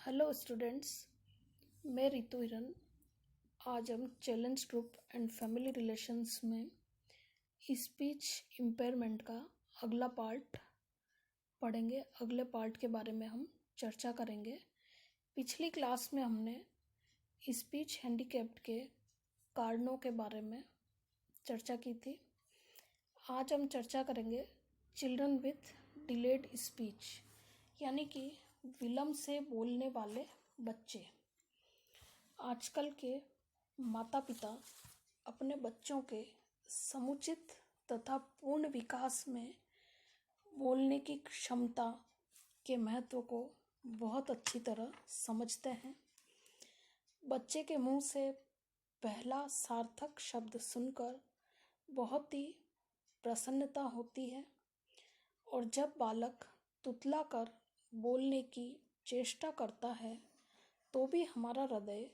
Hello students. मैं रितु हिरन। आज हम challenge group and family relations में स्पीच इम्पेयरमेंट का अगला पार्ट पढ़ेंगे। अगले पार्ट के बारे में हम चर्चा करेंगे। पिछली क्लास में हमने स्पीच हैंडीकैप्ड के कारणों के बारे में चर्चा की थी। आज हम चर्चा करेंगे चिल्ड्रन विथ डिलेड स्पीच, यानी कि विलंब से बोलने वाले बच्चे। आजकल के माता पिता अपने बच्चों के समुचित तथा पूर्ण विकास में बोलने की क्षमता के महत्व को बहुत अच्छी तरह समझते हैं। बच्चे के मुंह से पहला सार्थक शब्द सुनकर बहुत ही प्रसन्नता होती है, और जब बालक तुतला कर बोलने की चेष्टा करता है तो भी हमारा हृदय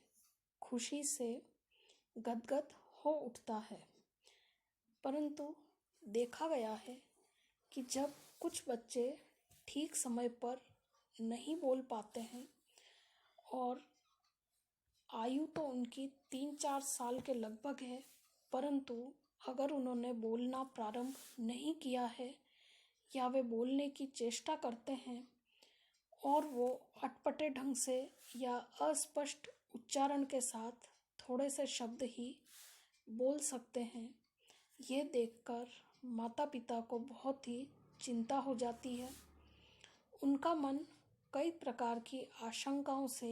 खुशी से गदगद हो उठता है। परंतु देखा गया है कि जब कुछ बच्चे ठीक समय पर नहीं बोल पाते हैं और आयु तो उनकी 3-4 साल के लगभग है, परंतु अगर उन्होंने बोलना प्रारंभ नहीं किया है या वे बोलने की चेष्टा करते हैं और वो अटपटे ढंग से या अस्पष्ट उच्चारण के साथ थोड़े से शब्द ही बोल सकते हैं, ये देखकर माता पिता को बहुत ही चिंता हो जाती है। उनका मन कई प्रकार की आशंकाओं से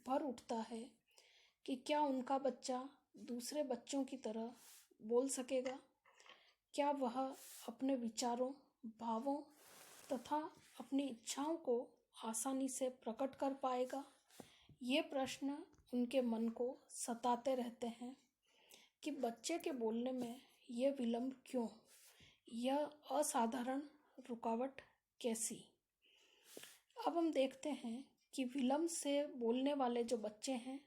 भर उठता है कि क्या उनका बच्चा दूसरे बच्चों की तरह बोल सकेगा, क्या वह अपने विचारों, भावों तथा अपनी इच्छाओं को आसानी से प्रकट कर पाएगा। ये प्रश्न उनके मन को सताते रहते हैं कि बच्चे के बोलने में यह विलंब क्यों, यह असाधारण रुकावट कैसी। अब हम देखते हैं कि विलंब से बोलने वाले जो बच्चे हैं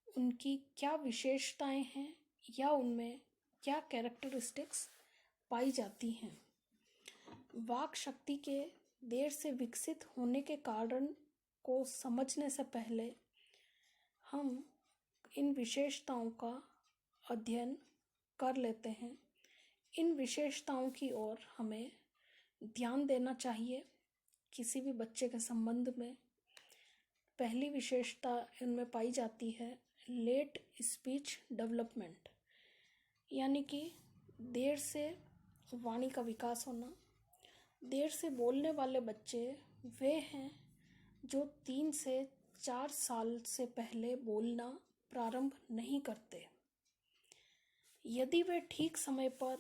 उनकी क्या विशेषताएं हैं या उनमें क्या कैरेक्टरिस्टिक्स पाई जाती हैं। वाक शक्ति के देर से विकसित होने के कारण को समझने से पहले हम इन विशेषताओं का अध्ययन कर लेते हैं। इन विशेषताओं की ओर हमें ध्यान देना चाहिए किसी भी बच्चे के संबंध में। पहली विशेषता इनमें पाई जाती है लेट स्पीच डेवलपमेंट, यानी कि देर से वाणी का विकास होना। देर से बोलने वाले बच्चे वे हैं जो 3 से 4 साल से पहले बोलना प्रारंभ नहीं करते। यदि वे ठीक समय पर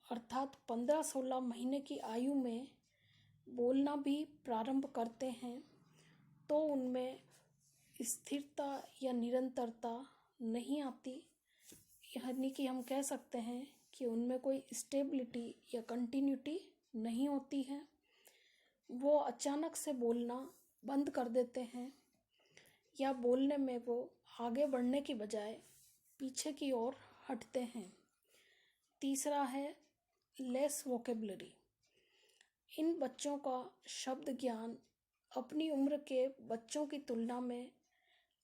अर्थात 15-16 महीने की आयु में बोलना भी प्रारंभ करते हैं तो उनमें स्थिरता या निरंतरता नहीं आती, यानी कि हम कह सकते हैं कि उनमें कोई स्टेबिलिटी या कंटिन्यूटी नहीं होती है। वो अचानक से बोलना बंद कर देते हैं या बोलने में वो आगे बढ़ने की बजाय पीछे की ओर हटते हैं। तीसरा है लेस वोकेबलरी। इन बच्चों का शब्द ज्ञान अपनी उम्र के बच्चों की तुलना में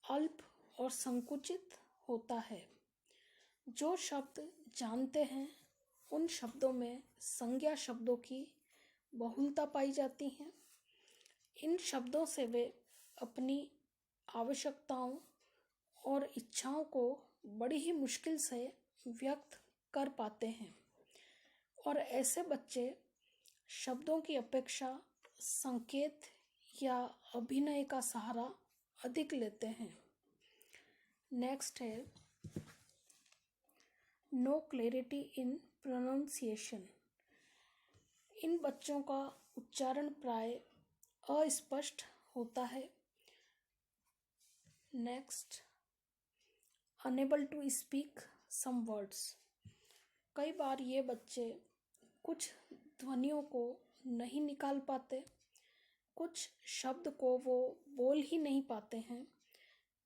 अल्प और संकुचित होता है। जो शब्द जानते हैं उन शब्दों में संज्ञा शब्दों की बहुलता पाई जाती है। इन शब्दों से वे अपनी आवश्यकताओं और इच्छाओं को बड़ी ही मुश्किल से व्यक्त कर पाते हैं, और ऐसे बच्चे शब्दों की अपेक्षा संकेत या अभिनय का सहारा अधिक लेते हैं। नेक्स्ट है नो क्लैरिटी इन प्रोनाउंसिएशन। इन बच्चों का उच्चारण प्राय अस्पष्ट होता है। Next unable to speak some words. कई बार ये बच्चे कुछ ध्वनियों को नहीं निकाल पाते, कुछ शब्द को वो बोल ही नहीं पाते हैं।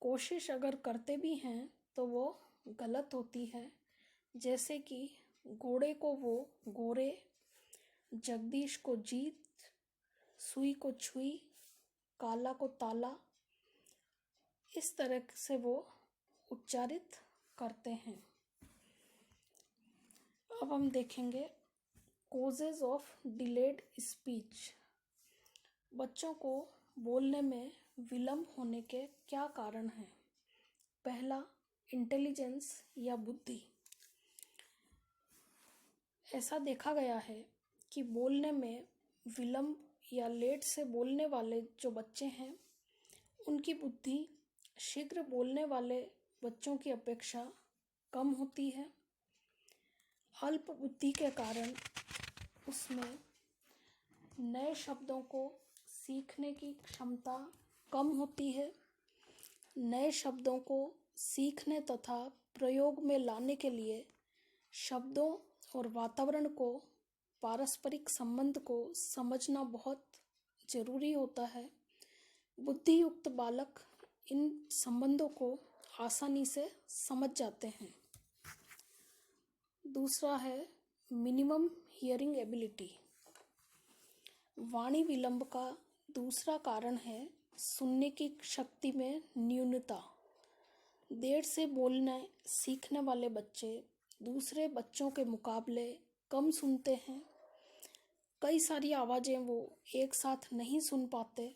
कोशिश अगर करते भी हैं तो वो गलत होती है, जैसे कि घोड़े को वो गोरे, जगदीश को जीत, सुई को छुई, काला को ताला, इस तरह से वो उच्चारित करते हैं। अब हम देखेंगे कॉजेज ऑफ डिलेड स्पीच। बच्चों को बोलने में विलंब होने के क्या कारण हैं? पहला, इंटेलिजेंस या बुद्धि। ऐसा देखा गया है कि बोलने में विलंब या लेट से बोलने वाले जो बच्चे हैं उनकी बुद्धि शीघ्र बोलने वाले बच्चों की अपेक्षा कम होती है। अल्प बुद्धि के कारण उसमें नए शब्दों को सीखने की क्षमता कम होती है। नए शब्दों को सीखने तथा प्रयोग में लाने के लिए शब्दों और वातावरण को, पारस्परिक संबंध को समझना बहुत जरूरी होता है। बुद्धियुक्त बालक इन संबंधों को आसानी से समझ जाते हैं। दूसरा है मिनिमम हियरिंग एबिलिटी। वाणी विलंब का दूसरा कारण है सुनने की शक्ति में न्यूनता। देर से बोलने सीखने वाले बच्चे दूसरे बच्चों के मुकाबले कम सुनते हैं। कई सारी आवाज़ें वो एक साथ नहीं सुन पाते,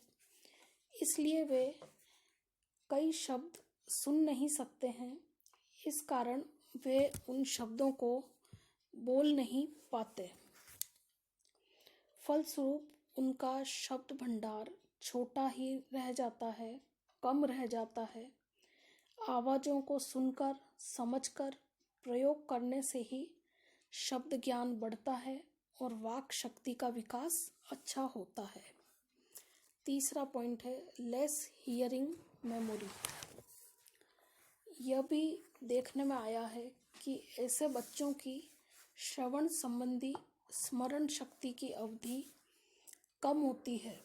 इसलिए वे कई शब्द सुन नहीं सकते हैं। इस कारण वे उन शब्दों को बोल नहीं पाते। फलस्वरूप उनका शब्द भंडार छोटा ही रह जाता है, कम रह जाता है। आवाज़ों को सुनकर, समझकर प्रयोग करने से ही शब्द ज्ञान बढ़ता है और वाक शक्ति का विकास अच्छा होता है। तीसरा पॉइंट है लेस हियरिंग मेमोरी। यह भी देखने में आया है कि ऐसे बच्चों की श्रवण संबंधी स्मरण शक्ति की अवधि कम होती है।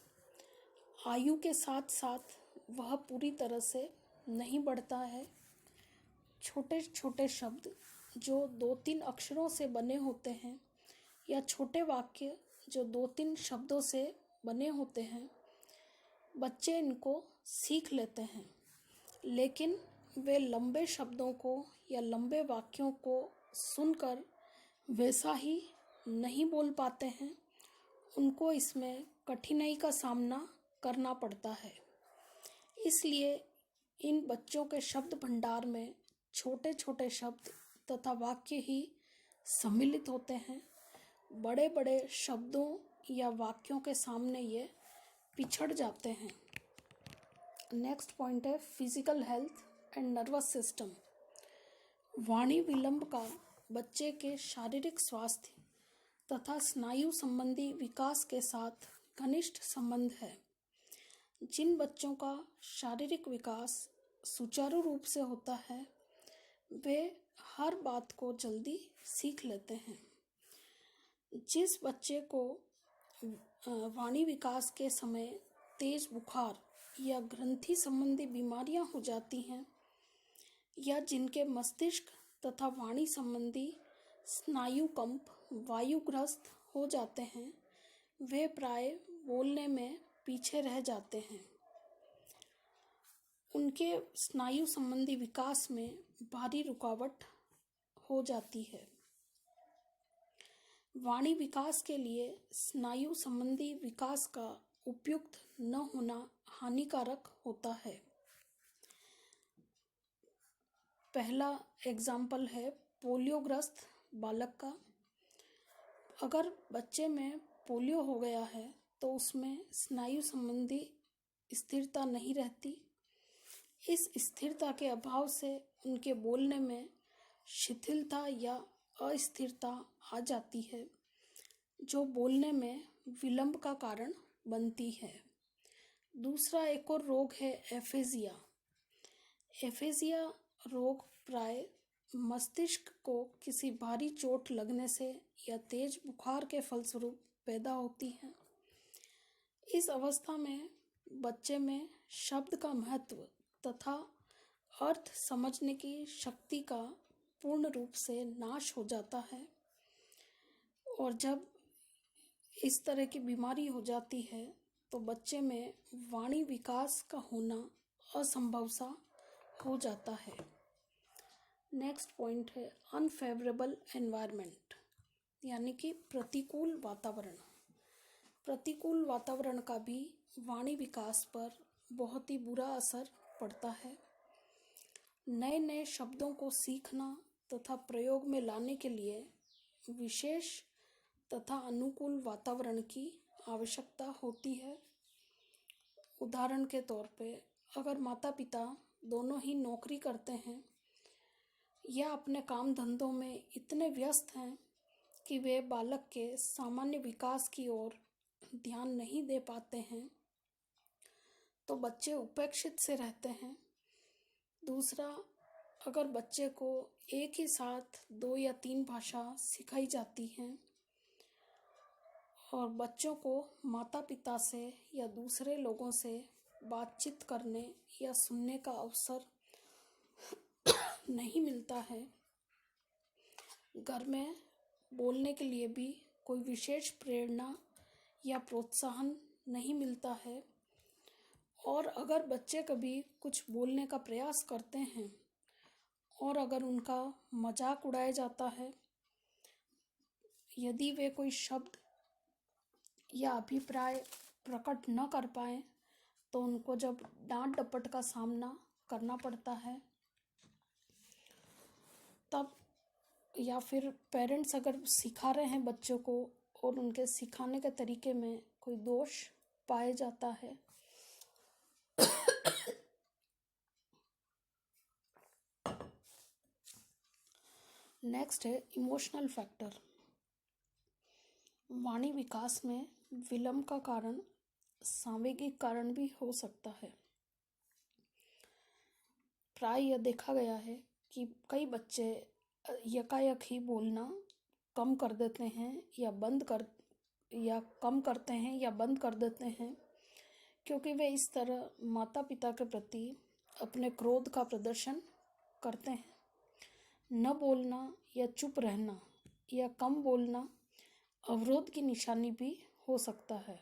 आयु के साथ साथ वह पूरी तरह से नहीं बढ़ता है। छोटे छोटे शब्द जो 2-3 अक्षरों से बने होते हैं या छोटे वाक्य जो 2-3 शब्दों से बने होते हैं, बच्चे इनको सीख लेते हैं, लेकिन वे लंबे शब्दों को या लंबे वाक्यों को सुनकर वैसा ही नहीं बोल पाते हैं। उनको इसमें कठिनाई का सामना करना पड़ता है। इसलिए इन बच्चों के शब्द भंडार में छोटे छोटे शब्द तथा वाक्य ही सम्मिलित होते हैं। बड़े बड़े शब्दों या वाक्यों के सामने ये पिछड़ जाते हैं। नेक्स्ट पॉइंट है physical health and nervous system. वाणी विलंब का बच्चे के शारीरिक स्वास्थ्य तथा स्नायु संबंधी विकास के साथ घनिष्ठ संबंध है। जिन बच्चों का शारीरिक विकास सुचारू रूप से होता है, वे हर बात को जल्दी सीख लेते हैं। जिस बच्चे को वाणी विकास के समय तेज बुखार या ग्रंथि संबंधी बीमारियां हो जाती हैं, या जिनके मस्तिष्क तथा वाणी संबंधी स्नायु कंप वायुग्रस्त हो जाते हैं, वे प्राय बोलने में पीछे रह जाते हैं। उनके स्नायु संबंधी विकास में भारी रुकावट हो जाती है। वाणी विकास के लिए स्नायु संबंधी विकास का उपयुक्त न होना हानिकारक होता है। पहला एग्जाम्पल है पोलियोग्रस्त बालक का। अगर बच्चे में पोलियो हो गया है तो उसमें स्नायु संबंधी स्थिरता नहीं रहती। इस स्थिरता के अभाव से उनके बोलने में शिथिलता या अस्थिरता आ जाती है, जो बोलने में विलंब का कारण बनती है। दूसरा एक और रोग है एफेजिया। एफेजिया रोग प्राय मस्तिष्क को किसी भारी चोट लगने से या तेज बुखार के फलस्वरूप पैदा होती है। इस अवस्था में बच्चे में शब्द का महत्व तथा अर्थ समझने की शक्ति का पूर्ण रूप से नाश हो जाता है, और जब इस तरह की बीमारी हो जाती है तो बच्चे में वाणी विकास का होना असंभव सा हो जाता है। नेक्स्ट पॉइंट है अनफेवरेबल एनवायरनमेंट, यानी कि प्रतिकूल वातावरण। प्रतिकूल वातावरण का भी वाणी विकास पर बहुत ही बुरा असर पड़ता है। नए नए शब्दों को सीखना तथा प्रयोग में लाने के लिए विशेष तथा अनुकूल वातावरण की आवश्यकता होती है। उदाहरण के तौर पे अगर माता पिता दोनों ही नौकरी करते हैं या अपने काम धंधों में इतने व्यस्त हैं कि वे बालक के सामान्य विकास की ओर ध्यान नहीं दे पाते हैं, तो बच्चे उपेक्षित से रहते हैं। दूसरा, अगर बच्चे को एक ही साथ 2 या 3 भाषा सिखाई जाती हैं और बच्चों को माता पिता से या दूसरे लोगों से बातचीत करने या सुनने का अवसर नहीं मिलता है, घर में बोलने के लिए भी कोई विशेष प्रेरणा या प्रोत्साहन नहीं मिलता है, और अगर बच्चे कभी कुछ बोलने का प्रयास करते हैं और अगर उनका मजाक उड़ाया जाता है, यदि वे कोई शब्द या अभिप्राय प्रकट न कर पाए तो उनको जब डांट डपट का सामना करना पड़ता है, तब या फिर पेरेंट्स अगर सिखा रहे हैं बच्चों को और उनके सिखाने के तरीके में कोई दोष पाया जाता है, नेक्स्ट है इमोशनल फैक्टर। वाणी विकास में विलंब का कारण सांवेगिक कारण भी हो सकता है। प्राय यह देखा गया है कि कई बच्चे यकायक ही बोलना कम कर देते हैं या कम करते हैं या बंद कर देते हैं, क्योंकि वे इस तरह माता पिता के प्रति अपने क्रोध का प्रदर्शन करते हैं। न बोलना या चुप रहना या कम बोलना अवरोध की निशानी भी हो सकता है।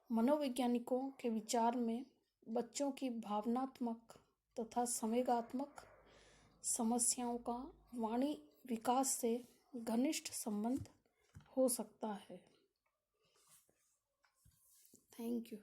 मनोवैज्ञानिकों के विचार में बच्चों की भावनात्मक तथा संवेगात्मक समस्याओं का वाणी विकास से घनिष्ठ संबंध हो सकता है। Thank you.